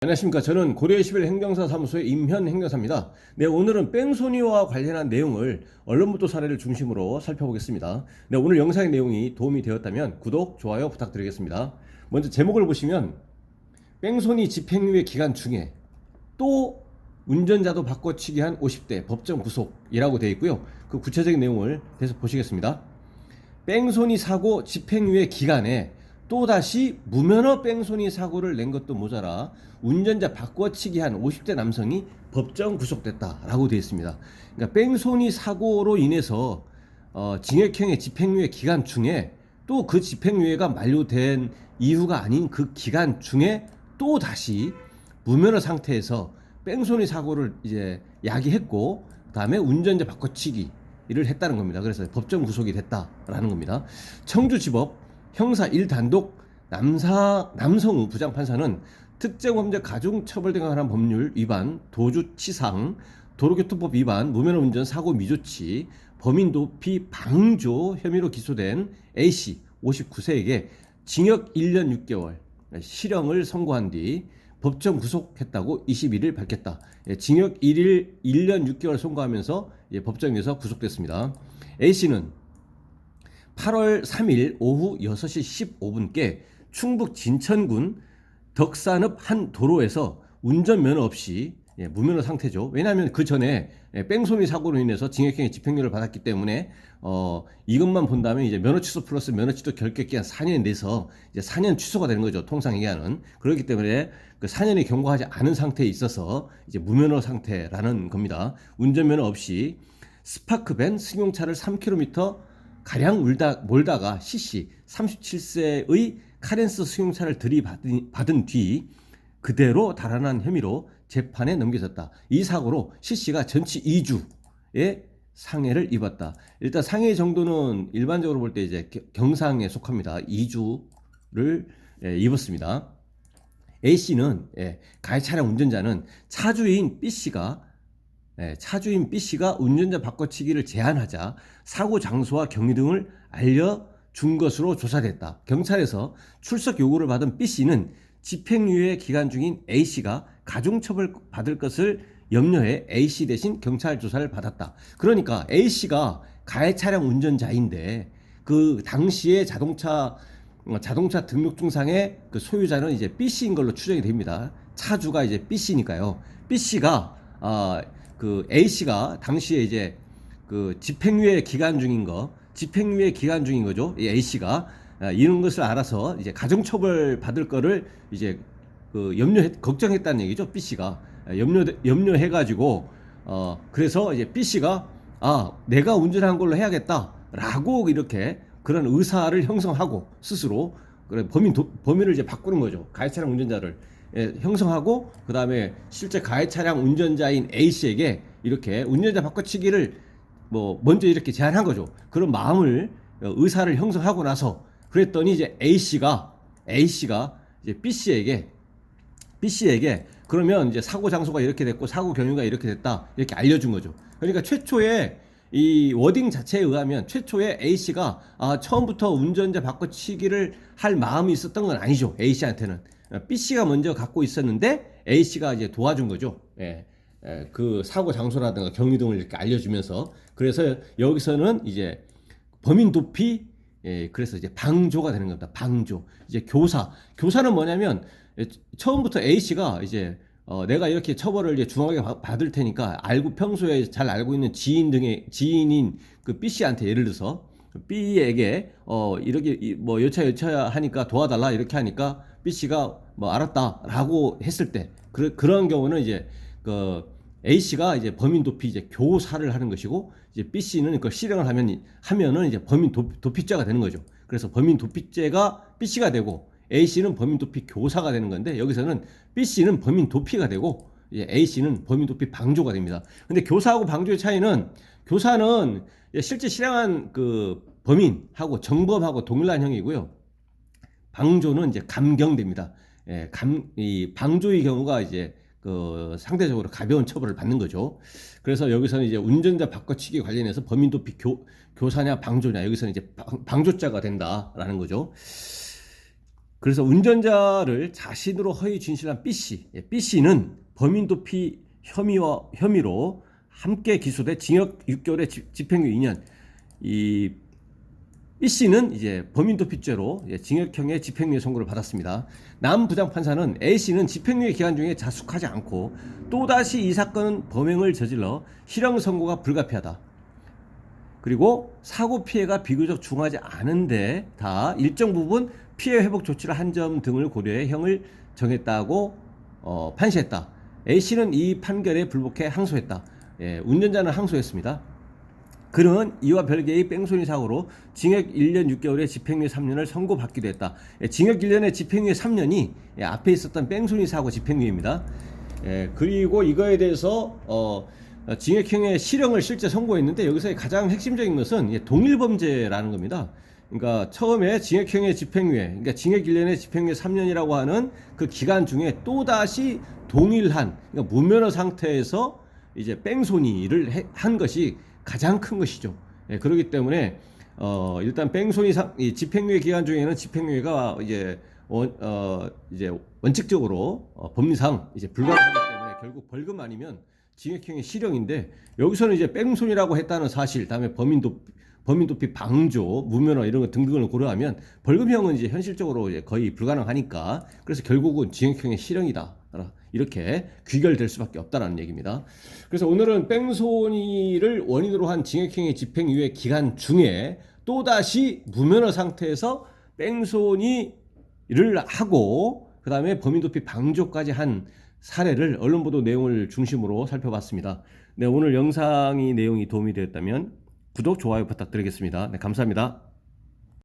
안녕하십니까. 저는 고려의 11 행정사 사무소의 임현 행정사입니다. 네, 오늘은 뺑소니와 관련한 내용을 언론부도 사례를 중심으로 살펴보겠습니다. 네, 오늘 영상의 내용이 도움이 되었다면 구독, 좋아요 부탁드리겠습니다. 먼저 제목을 보시면 뺑소니 집행유예 기간 중에 또 운전자도 바꿔치기 한 50대 법정 구속이라고 되어 있고요. 그 구체적인 내용을 계속 보시겠습니다. 뺑소니 사고 집행유예 기간에 또다시 무면허 뺑소니 사고를 낸 것도 모자라 운전자 바꿔치기 한 50대 남성이 법정 구속됐다라고 되어 있습니다. 그러니까 뺑소니 사고로 인해서 징역형의 집행유예 기간 중에 또 그 집행유예가 만료된 이후가 아닌 그 기간 중에 또 다시 무면허 상태에서 뺑소니 사고를 이제 야기했고, 그다음에 운전자 바꿔치기 를 했다는 겁니다. 그래서 법정 구속이 됐다라는 겁니다. 청주지법 형사 1단독 남성우 부장판사는 특정범죄 가중처벌 등에 관한 법률 위반, 도주치상, 도로교통법 위반, 무면허 운전 사고 미조치, 범인 도피 방조 혐의로 기소된 A씨 59세에게 징역 1년 6개월 실형을 선고한 뒤 법정 구속했다고 21일 밝혔다. 징역 1년 6개월 선고하면서 법정에서 구속됐습니다. A씨는 8월 3일 오후 6시 15분께 충북 진천군 덕산읍 한 도로에서 운전면허 없이 무면허 상태죠. 왜냐하면 그 전에 뺑소니 사고로 인해서 징역형의 집행유예를 받았기 때문에 이것만 본다면 이제 면허 취소 플러스 면허 취소 결격 기간 4년 내서 이제 4년 취소가 되는 거죠. 통상 얘기하는. 그렇기 때문에 그 4년이 경과하지 않은 상태에 있어서 이제 무면허 상태라는 겁니다. 운전면허 없이 스파크밴 승용차를 3km 가량 몰다가 CC 37세의 카렌스 승용차를 들이받은 뒤 그대로 달아난 혐의로 재판에 넘겨졌다. 이 사고로 CC가 전치 2주의 상해를 입었다. 일단 상해 정도는 일반적으로 볼 때 이제 경상에 속합니다. 2주를 입었습니다. A씨는 가해 차량 운전자는 차주인 B씨가 운전자 바꿔치기를 제안하자 사고 장소와 경위 등을 알려준 것으로 조사됐다. 경찰에서 출석 요구를 받은 B씨는 집행유예 기간 중인 A씨가 가중처벌 받을 것을 염려해 A씨 대신 경찰 조사를 받았다. 그러니까 A씨가 가해 차량 운전자인데 그 당시에 자동차 등록증상의 그 소유자는 이제 B씨인 걸로 추정이 됩니다. 차주가 이제 B씨니까요. B씨가 그 A씨가 당시에 이제 그 집행유예 기간 중인 거죠. 이 A씨가 이런 것을 알아서 이제 가중처벌 받을 거를 이제 그 걱정했다는 얘기죠. B씨가 염려해가지고 그래서 이제 B씨가 내가 운전한 걸로 해야겠다라고 이렇게 그런 의사를 형성하고 스스로 그래 범인을 이제 바꾸는 거죠. 가해 차량 운전자를 형성하고 그 다음에 실제 가해 차량 운전자인 A씨에게 이렇게 운전자 바꿔치기를 먼저 이렇게 제안한 거죠. 그런 마음을 의사를 형성하고 나서 그랬더니 이제 A씨가 이제 B씨에게 그러면 이제 사고 장소가 이렇게 됐고 사고 경위가 이렇게 됐다 이렇게 알려준 거죠. 그러니까 최초에 이 워딩 자체에 의하면 최초에 A씨가 처음부터 운전자 바꿔치기를 할 마음이 있었던 건 아니죠. A씨한테는 B씨가 먼저 갖고 있었는데 A씨가 이제 도와준 거죠. 그 사고 장소라든가 경위 등을 이렇게 알려주면서 그래서 여기서는 이제 범인 도피 그래서 이제 방조가 되는 겁니다. 방조. 이제 교사는 뭐냐면 처음부터 A씨가 이제 내가 이렇게 처벌을 이제 중하게 받을 테니까 평소에 잘 알고 있는 지인인 그 B씨한테 예를 들어서 B에게 이렇게 여차여차 하니까 도와달라 이렇게 하니까 B씨가 알았다라고 했을 때 그런 경우는 이제 그 A씨가 이제 범인 도피 이제 교사를 하는 것이고 이제 B씨는 그걸 실행을 하면은 이제 범인 도피죄가 되는 거죠. 그래서 범인 도피죄가 B씨가 되고 A씨는 범인 도피 교사가 되는 건데 여기서는 B씨는 범인 도피가 되고 이제 A씨는 범인 도피 방조가 됩니다. 근데 교사하고 방조의 차이는 교사는 실제 실행한 그 범인하고 정범하고 동일한 형이고요. 방조는 이제 감경됩니다. 이 방조의 경우가 이제 그 상대적으로 가벼운 처벌을 받는 거죠. 그래서 여기서는 이제 운전자 바꿔치기 관련해서 범인 도피 교사냐 방조냐 여기서는 이제 방조자가 된다라는 거죠. 그래서 운전자를 자신으로 허위 진술한 B씨, B씨는 범인 도피 혐의로 함께 기소돼 징역 6개월에 집행유예 2년. 이 B씨는 이제 범인 도피죄로 징역형의 집행유예 선고를 받았습니다. 남 부장판사는 A씨는 집행유예 기간 중에 자숙하지 않고 또다시 이 사건은 범행을 저질러 실형 선고가 불가피하다. 그리고 사고 피해가 비교적 중하지 않은데 다 일정 부분 피해 회복 조치를 한 점 등을 고려해 형을 정했다고 판시했다. A씨는 이 판결에 불복해 항소했다. 운전자는 항소했습니다. 그는 이와 별개의 뺑소니 사고로 징역 1년 6개월에 집행유예 3년을 선고받기도 했다. 징역 1년에 집행유예 3년이 앞에 있었던 뺑소니 사고 집행유예입니다. 그리고 이거에 대해서 징역형의 실형을 실제 선고했는데 여기서 가장 핵심적인 것은 동일범죄라는 겁니다. 그러니까 처음에 징역형의 집행유예, 그러니까 징역 1년에 집행유예 3년이라고 하는 그 기간 중에 또다시 동일한, 그러니까 무면허 상태에서 이제 뺑소니를 한 것이 가장 큰 것이죠. 그렇기 때문에 일단 뺑소니 이 집행유예 기간 중에는 집행유예가 이제 원칙적으로 법리상 이제 불가능하기 때문에 결국 벌금 아니면 징역형의 실형인데, 여기서는 이제 뺑소니라고 했다는 사실, 다음에 범인 도피 방조, 무면허 이런 거 등등을 고려하면 벌금형은 이제 현실적으로 이제 거의 불가능하니까, 그래서 결국은 징역형의 실형이다, 이렇게 귀결될 수밖에 없다는 얘기입니다. 그래서 오늘은 뺑소니를 원인으로 한 징역형의 집행유예 기간 중에 또다시 무면허 상태에서 뺑소니를 하고 그 다음에 범인도피 방조까지 한 사례를 언론보도 내용을 중심으로 살펴봤습니다. 네, 오늘 영상이 내용이 도움이 되었다면 구독, 좋아요 부탁드리겠습니다. 네, 감사합니다.